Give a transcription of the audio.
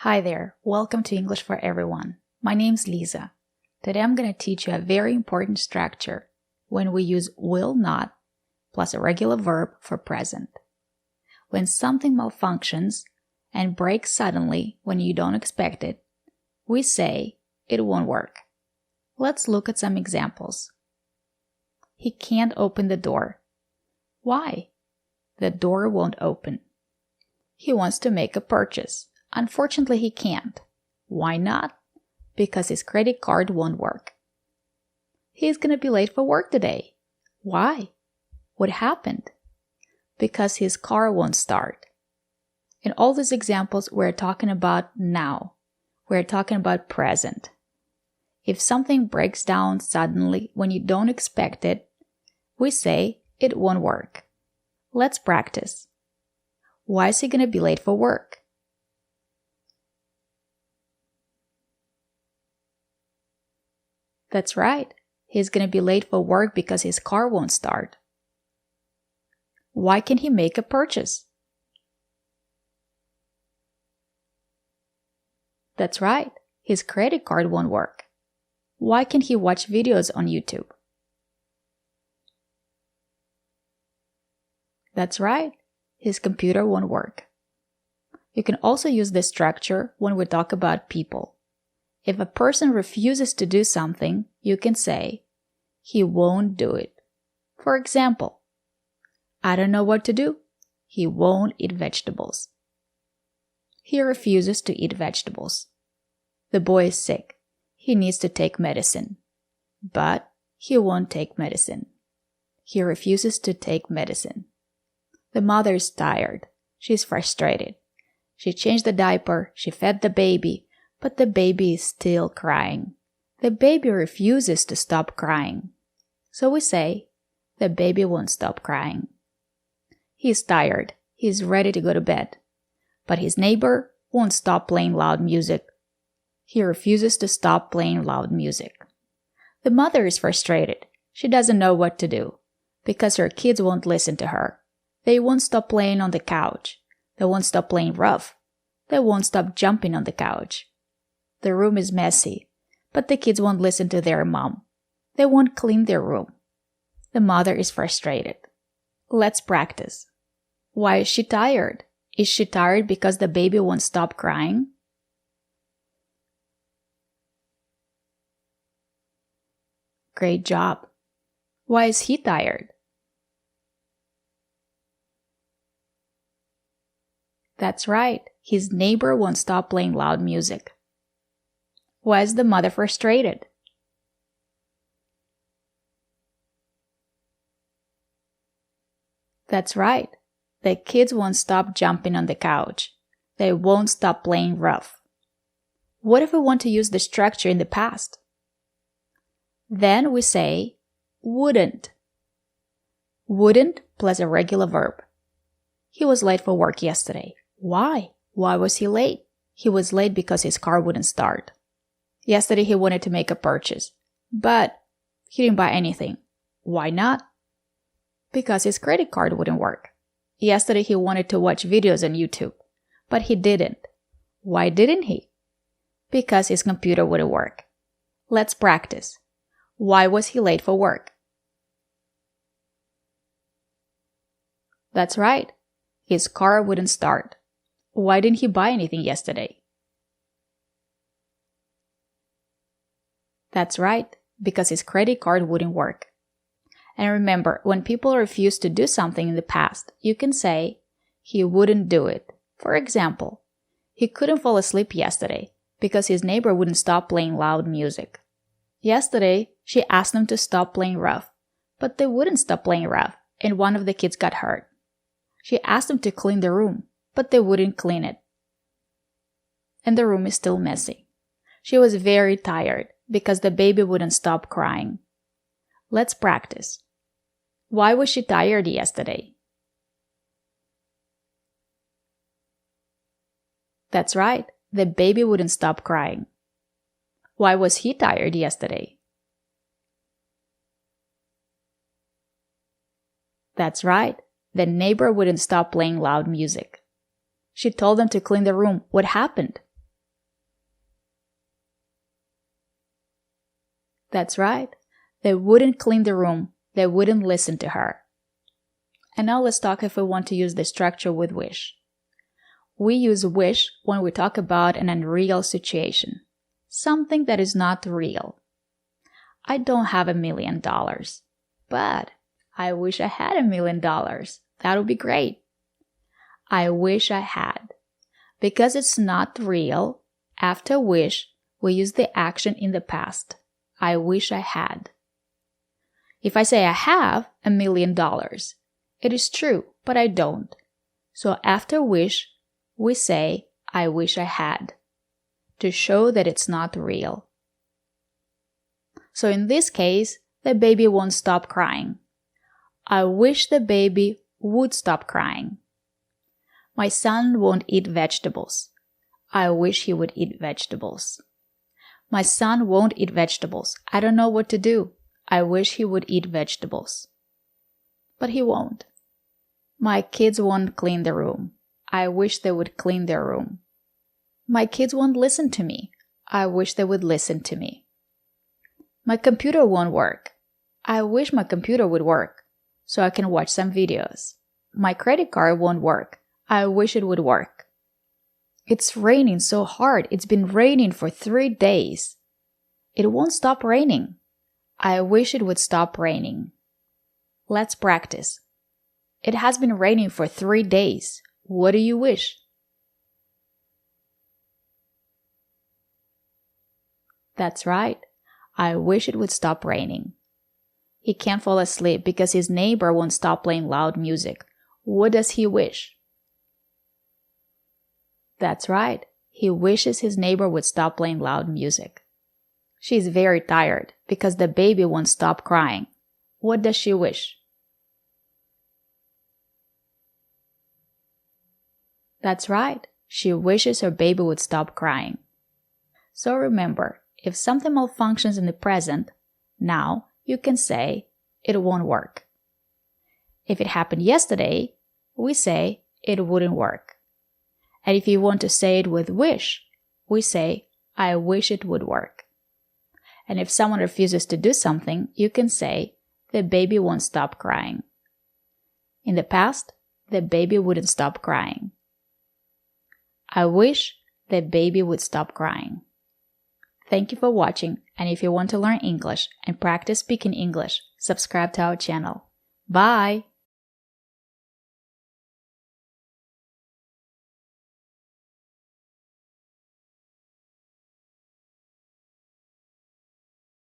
Hi there, welcome to English for Everyone. My name's Lisa. Today I'm going to teach you a very important structure when we use will not plus a regular verb for present. When something malfunctions and breaks suddenly when you don't expect it, we say it won't work. Let's look at some examples. He can't open the door. Why? The door won't open. He wants to make a purchase. Unfortunately, he can't. Why not? Because his credit card won't work. He's going to be late for work today. Why? What happened? Because his car won't start. In all these examples, we're talking about now. We're talking about present. If something breaks down suddenly when you don't expect it, we say it won't work. Let's practice. Why is he going to be late for work? That's right. He's going to be late for work because his car won't start. Why can't he make a purchase? That's right. His credit card won't work. Why can't he watch videos on YouTube? That's right. His computer won't work. You can also use this structure when we talk about people. If a person refuses to do something, you can say, he won't do it. For example, I don't know what to do. He won't eat vegetables. He refuses to eat vegetables. The boy is sick. He needs to take medicine. But he won't take medicine. He refuses to take medicine. The mother is tired. She's frustrated. She changed the diaper. She fed the baby. But the baby is still crying. The baby refuses to stop crying. So we say, the baby won't stop crying. He's tired. He's ready to go to bed. But his neighbor won't stop playing loud music. He refuses to stop playing loud music. The mother is frustrated. She doesn't know what to do because her kids won't listen to her. They won't stop playing on the couch. They won't stop playing rough. They won't stop jumping on the couch. The room is messy, but the kids won't listen to their mom. They won't clean their room. The mother is frustrated. Let's practice. Why is she tired? Is she tired because the baby won't stop crying? Great job. Why is he tired? That's right. His neighbor won't stop playing loud music. Why is the mother frustrated? That's right. The kids won't stop jumping on the couch. They won't stop playing rough. What if we want to use the structure in the past? Then we say wouldn't. Wouldn't plus a regular verb. He was late for work yesterday. Why? Why was he late? He was late because his car wouldn't start. Yesterday he wanted to make a purchase, but he didn't buy anything. Why not? Because his credit card wouldn't work. Yesterday he wanted to watch videos on YouTube, but he didn't. Why didn't he? Because his computer wouldn't work. Let's practice. Why was he late for work? That's right. His car wouldn't start. Why didn't he buy anything yesterday? That's right, because his credit card wouldn't work. And remember, when people refuse to do something in the past, you can say, he wouldn't do it. For example, he couldn't fall asleep yesterday because his neighbor wouldn't stop playing loud music. Yesterday, she asked them to stop playing rough, but they wouldn't stop playing rough, and one of the kids got hurt. She asked them to clean the room, but they wouldn't clean it. And the room is still messy. She was very tired because the baby wouldn't stop crying. Let's practice. Why was she tired yesterday? That's right. The baby wouldn't stop crying. Why was he tired yesterday? That's right. The neighbor wouldn't stop playing loud music. She told them to clean the room. What happened? That's right. They wouldn't clean the room. They wouldn't listen to her. And now let's talk if we want to use the structure with wish. We use wish when we talk about an unreal situation, something that is not real. I don't have $1 million, but I wish I had $1 million. That would be great. I wish I had. Because it's not real, after wish, we use the action in the past. I wish I had. If I say I have $1 million, it is true, but I don't. So after wish, we say, I wish I had, to show that it's not real. So in this case, the baby won't stop crying. I wish the baby would stop crying. My son won't eat vegetables. I wish he would eat vegetables. My son won't eat vegetables. I don't know what to do. I wish he would eat vegetables. But he won't. My kids won't clean the room. I wish they would clean their room. My kids won't listen to me. I wish they would listen to me. My computer won't work. I wish my computer would work so I can watch some videos. My credit card won't work. I wish it would work. It's raining so hard. It's been raining for 3 days. It won't stop raining. I wish it would stop raining. Let's practice. It has been raining for 3 days. What do you wish? That's right. I wish it would stop raining. He can't fall asleep because his neighbor won't stop playing loud music. What does he wish? That's right. He wishes his neighbor would stop playing loud music. She's very tired because the baby won't stop crying. What does she wish? That's right. She wishes her baby would stop crying. So remember, if something malfunctions in the present, now you can say, it won't work. If it happened yesterday, we say, it wouldn't work. And if you want to say it with wish, we say, I wish it would work. And if someone refuses to do something, you can say, the baby won't stop crying. In the past, the baby wouldn't stop crying. I wish the baby would stop crying. Thank you for watching, and if you want to learn English and practice speaking English, subscribe to our channel. Bye!